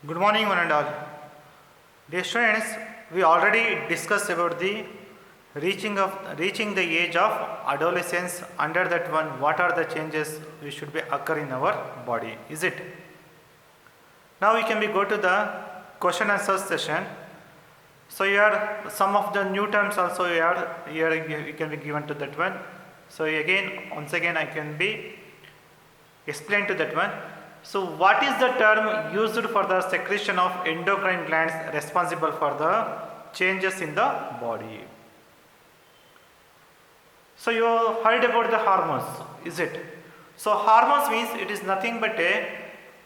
Good morning, one and all. Dear students, we already discussed about the reaching the age of adolescence. Under that one, what are the changes which should be occur in our body? Is it? Now we can go to the question answer session. So here some of the new terms also here it can be given to that one. So again, once again I can be explain to that one. So what is the term used for the secretion of endocrine glands responsible for the changes in the body? So you heard about the hormones, is it? So hormones means it is nothing but a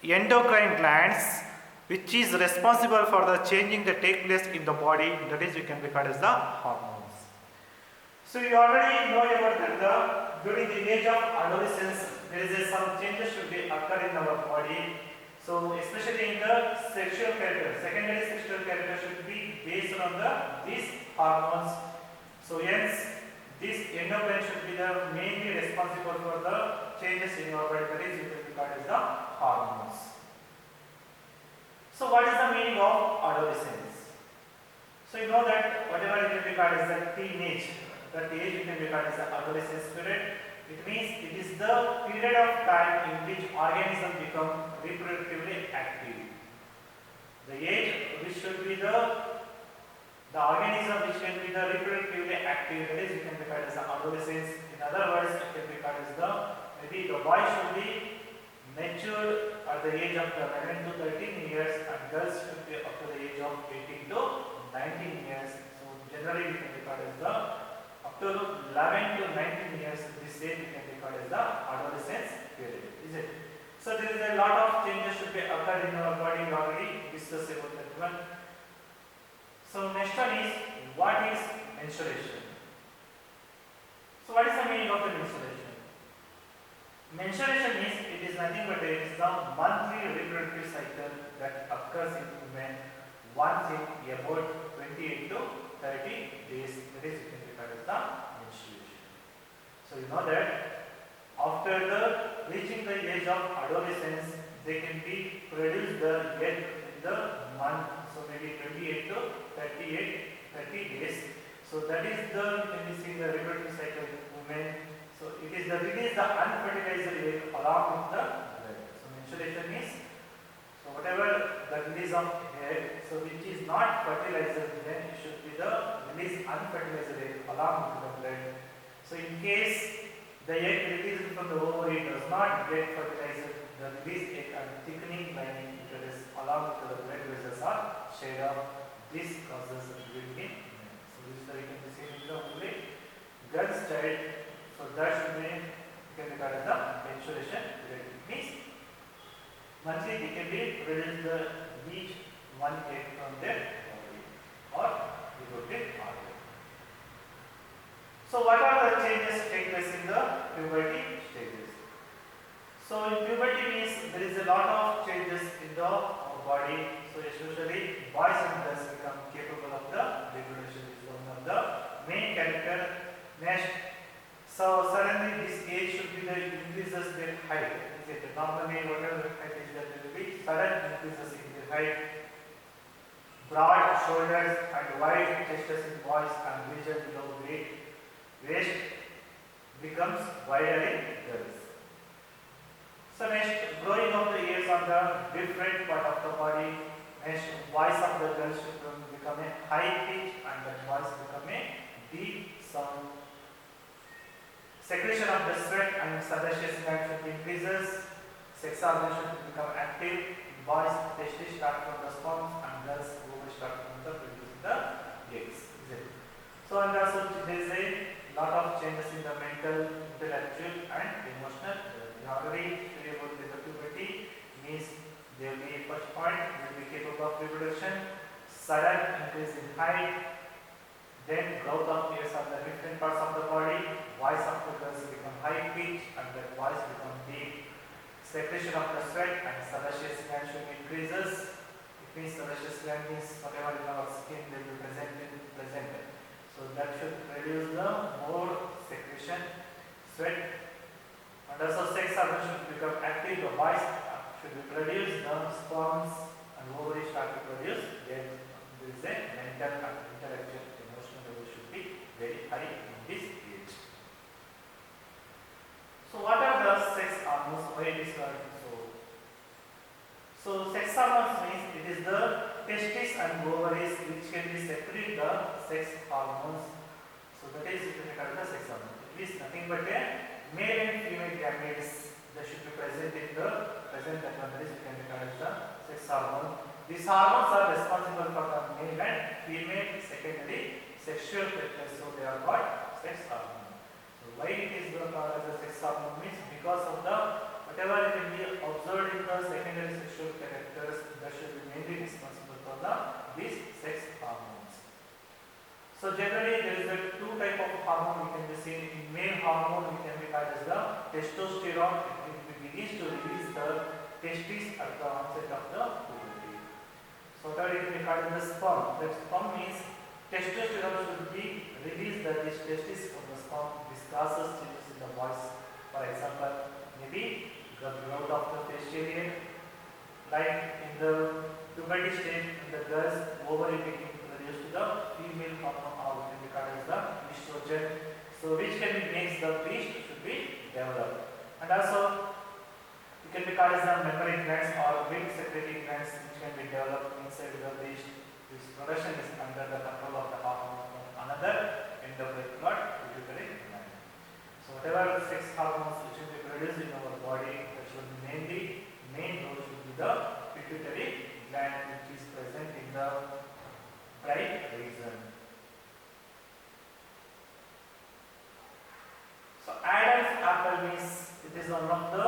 endocrine glands which is responsible for the changing that take place in the body, that is we can record as the hormones. So you already know about that during the age of adolescence there is some changes should be occur in our body. So especially in the sexual character, secondary sexual character should be based on these hormones. So hence this endocrine should be the mainly responsible for the changes in our body, that is referred as the hormones. So what is the meaning of adolescence? So you know that whatever it will be called as the teenage, that age you can regard as the adolescence period. It means it is the period of time in which organisms become reproductively active. The age which should be the organism which can be the reproductively active, that is you can regard as the adolescence. In other words, it can be called as the maybe the boy should be mature at the age of 11 to 13 years and girls should be up to the age of 18 to 19 years. So generally we can regard as the up to 11 to 19 years, this age we can record as the adolescence period, is it? So there is a lot of changes should be occurred in our body. We already discussed about that one. So next one is, what is menstruation? So what is the meaning of the menstruation? Menstruation is, it is nothing but it is the monthly reproductive cycle that occurs in women once in about 28 to 30 days, that is you can record as the menstruation. So you know that after the reaching the age of adolescence, they can be produced the egg in the month. So maybe 28 to 30 days. So that is the, can you see the reproductive cycle of women. So it is the release the unfertilized egg along with the blood. So menstruation is, so whatever the release of egg, so which is not fertilized, then it should be the release unfertilized egg along with the blood. So in case the egg released from the ovary does not get fertilized, the released egg and thickening lining uterus along with the blood vessels are shed off. This causes bleeding. So this is the you can see in the only girl's child. So that should be you can regard as the menstruation period. It means monthly they can be produced the each one egg from their body or reproductive organ. So what are the changes take place in the puberty stages? So in puberty means there is a lot of changes in the body. So especially boys and girls become capable of the reproduction, is one of the main character. Next, so suddenly this age should be the increases their height. Is it normally whatever height is that will be sudden increases in their height. Broad shoulders and wide chests in boys and region below waist becomes wider in girls. So next, growing of the ears on the different part of the body. Next, voice of the girls should become a high pitch and the voice become a deep sound. Secretion of the sweat and sebaceous gland should increases. Sex organs should become active. Boys, testes start from the sperms and girls will start from the producing the eggs. So and also there is a lot of changes in the mental, intellectual and emotional. We already studied about the puberty means they will be first point will be capable of reproduction, sudden increase in height, then growth of ears of the different parts of the body, voice of the girls become high pitch and the voice become deep, secretion of the sweat and sebaceous gland should increases. It means sebaceous gland means whatever in our skin will be present. So that should reduce the more secretion, sweat, and also sex organ should become active. The voice should be produced, the sperms and ovary start to produce, then there is a mental and intellectual emotional level should be very high in this age. So what are the sex hormones? Why it is called so? So sex hormones means it is the testes and ovaries which can be secrete the sex hormones. So that is called the sex hormone. It is nothing but a male and female gametes that should be present in the present abnormalities we can be called as the sex hormone. These hormones are responsible for the male and female secondary sexual factors, so they are called sex hormone. So why it is called as a sex hormone means because of the whatever it can be observed in the secondary sexual characters that should be mainly responsible for these sex hormones. So generally there is a two type of hormone we can be seen. In male hormone we can be called as the testosterone. It begins to release the testes at the onset of the puberty. So that it can be called as the sperm. That sperm means testosterone should be released that this testis from the sperm. This causes changes in the voice. For example, maybe the growth of the facial hair, like in the puberty stage, in the girls, ovary being produced to the female hormone or we can be called as the estrogen. So which can be makes the breast should be developed. And also it can be called as the mammary glands or milk secreting glands which can be developed inside the breast. This production is under the control of the hormone from another endocrine gland, pituitary gland. So whatever sex hormones which will be produced in our body, that should mainly main role should be the pituitary gland which is present in the right region. So Adam's apple means it is one of the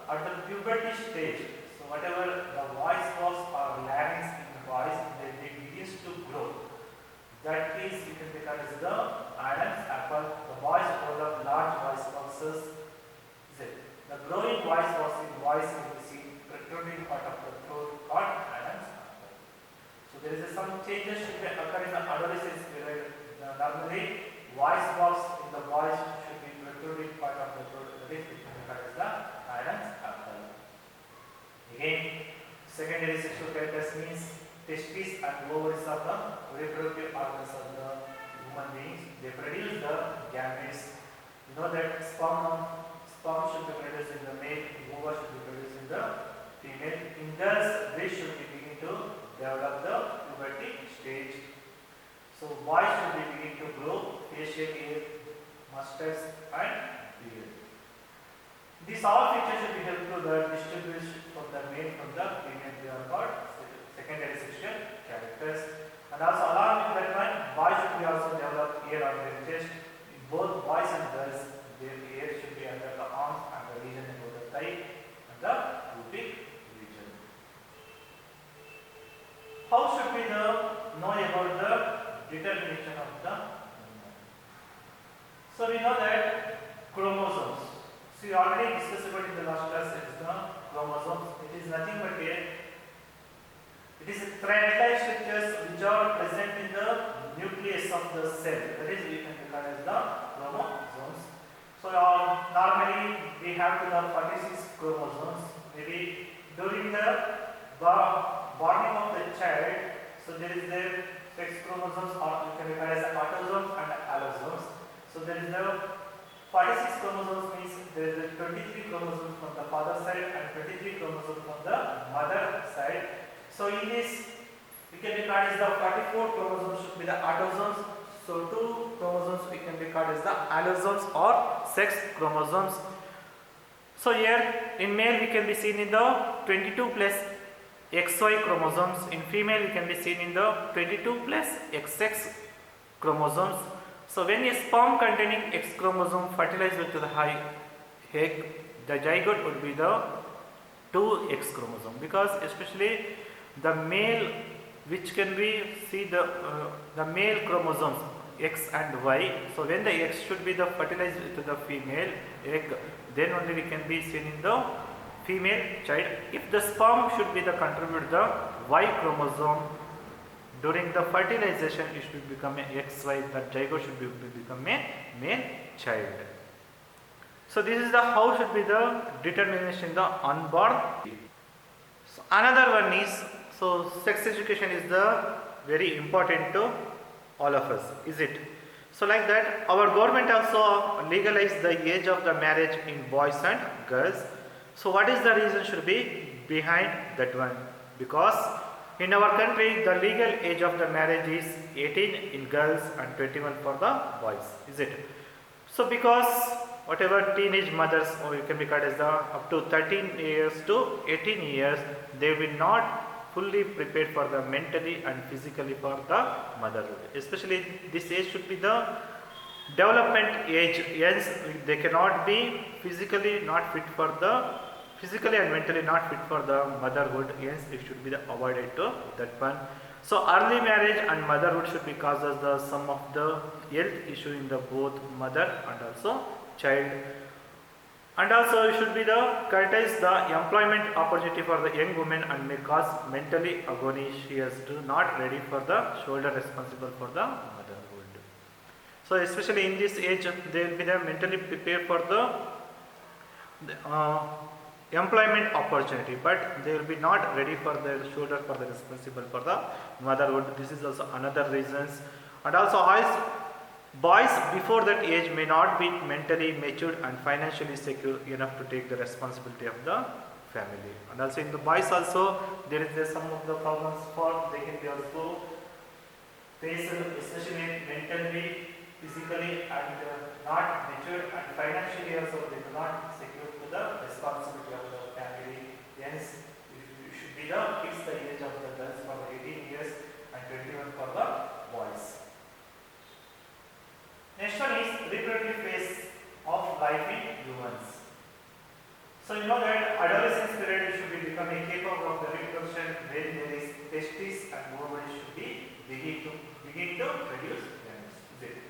at the puberty stage. So whatever the voice box or larynx in the voice, they begins to grow. That is, you can be called as the Adam's apple. The boys develop large voice boxes. The growing voice box in voice will be seen protruding part of the throat called Adam's apple. So there is some changes should occur in the adolescence period. Normally, voice box in the voice should be protruding part of the throat. That is, you can be called as the Adam's apple. Again, secondary sexual characters means testes and ovaries of the reproductive organs of the human beings. They produce the gametes. You know that sperm should be produced in the male, ova should be produced in the female. In girls, they should be beginning to develop the puberty stage. So boys should be beginning to grow facial hair, mustache and beard. These all features should be helpful to the distribution from the male from the female. They are called secondary sexual characters. And also along with that one, boys should be also develop hair on their chest. In both boys and girls, their hair should be under the arms and the region about the thigh and the pubic region. How should we know about the determination of the hormone? So we know that chromosomes. So we already discussed about in the last class is the chromosomes. It is nothing but it is thread-like structures which are present in the nucleus of the cell. That is, we can regard as the chromosomes. So normally we have to the 46 chromosomes. Maybe during the born of the child, so there is the sex chromosomes, or you can regard as the autosomes and allosomes. So there is the 46 chromosomes means there is 23 chromosomes from the father side and 23 chromosomes from the mother side. So in this, we can regard as the 44 chromosomes should be the autosomes. So 2 chromosomes we can regard as the allosomes or sex chromosomes. So here in male we can be seen in the 22 plus XY chromosomes. In female we can be seen in the 22 plus XX chromosomes. So when a sperm containing X chromosome fertilized with the egg, the zygote would be the 2X chromosome, because especially the male, which can be see the male chromosomes X and Y. So when the X should be the fertilized with the female egg, then only we can be seen in the female child. If the sperm should be the contribute the Y chromosome, during the fertilization it should become a XY, the zygote should become a male child. So this is the how should be the determination the unborn. So another one is So sex education is the very important to all of us, is it? So like that, our government also legalized the age of the marriage in boys and girls. So what is the reason should be behind that one? Because in our country the legal age of the marriage is 18 in girls and 21 for the boys, is it? So because whatever teenage mothers, or you can be called as the up to 13 years to 18 years, they will not fully prepared for the mentally and physically for the motherhood. Especially this age should be the development age. Yes, they cannot be physically not fit for the physically and mentally not fit for the motherhood. Yes, it should be the avoided to that one. So early marriage and motherhood should be causes the some of the health issue in the both mother and also child. And also it should be the curtails the employment opportunity for the young women and may cause mentally agony. She is not ready for the shoulder responsible for the motherhood. So especially in this age they will be the mentally prepared for the employment opportunity, but they will be not ready for their shoulder for the responsible for the motherhood. This is also another reasons. And also boys before that age may not be mentally matured and financially secure enough to take the responsibility of the family. And also in the boys also there is some of the problems for they can be also faced, especially mentally, physically and not matured, and financially also they do not secure to the responsibility of the family. Hence it should be the fix the age of the girls for the 18 years and 21 for the boys. Next one is reproductive phase of life in humans. So you know that adolescence period should be becoming capable of the reproduction when there is testes and ovaries should be begin to produce gametes.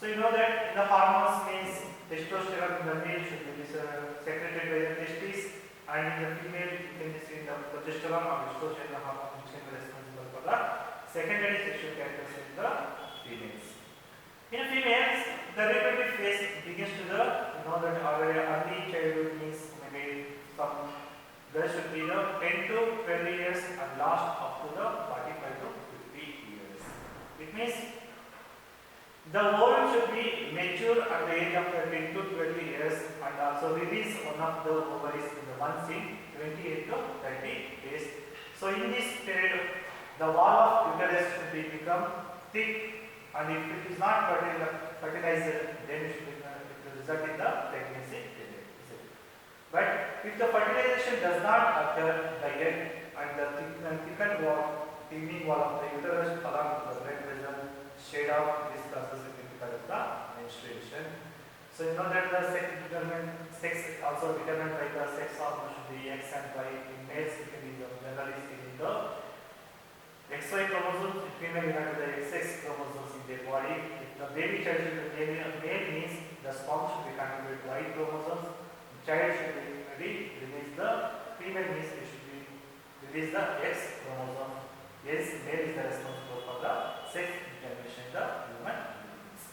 So you know that the hormones means testosterone in the male should be secreted by the testes, and in the female you can see the progesterone or estrogen hormone which can be responsible for the secondary sexual characteristics in the females. In females, the reproductive phase begins to the, you know that already early childhood means maybe some girls should be the 10 to 20 years and last up to the 45 to 50 years. It means the ovum should be mature at the age of 10 to 20 years and also release one of the ovaries in the once in 28 to 30 days. So in this period, the wall of uterus should be become thick. And if it is not fertilized, then it will result in the pregnancy. But if the fertilization does not occur, the egg and the thinning wall of the uterus along with the blood vessel shed off. This process is called as the menstruation. So you know that the sex also determined by the sex hormone should be X and Y. In males, it can be generally seen in the XY chromosomes, in female you have the XX chromosomes in their body. If the baby child should be male means the sperm should be contributed Y chromosomes, the child should be release the female means it should be release the X chromosome. Yes, male is the responsible for the sex determination in the human beings.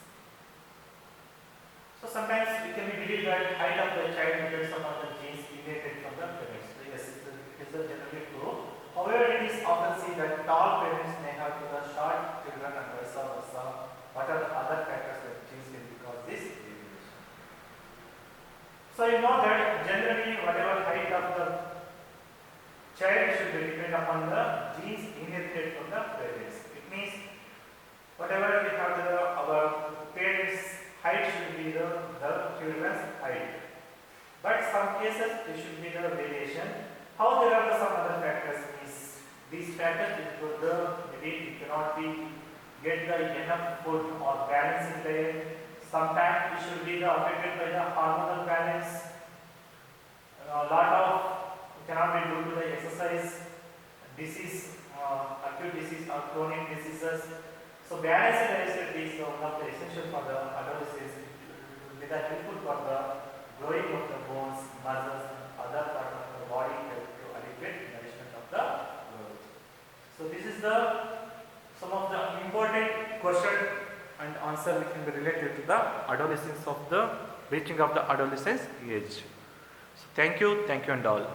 So sometimes we can believe that height of the child depends upon the genes inherited from the parents. So yes, it is generally true. However, it is often seen that tall parents may have the short children and vice versa. What are the other factors that genes can cause this variation? So you know that generally whatever height of the child should be depend upon the genes inherited from the parents. It means whatever we have our parents' height should be the children's height. But some cases there should be the variation. How there are some other factors? These factors include maybe it cannot be get the enough food or balance in diet. Sometimes it should be affected by the hormonal balance. A lot of cannot be due to the exercise, disease, acute disease or chronic diseases. So balance in diet is one of the essential for the adolescents. It will be the helpful for the growing of the bones, muscles, and other part of the body to adequate nourishment of the. So this is some of the important question and answer which can be related to the adolescence of the reaching of the adolescence age. So thank you and all.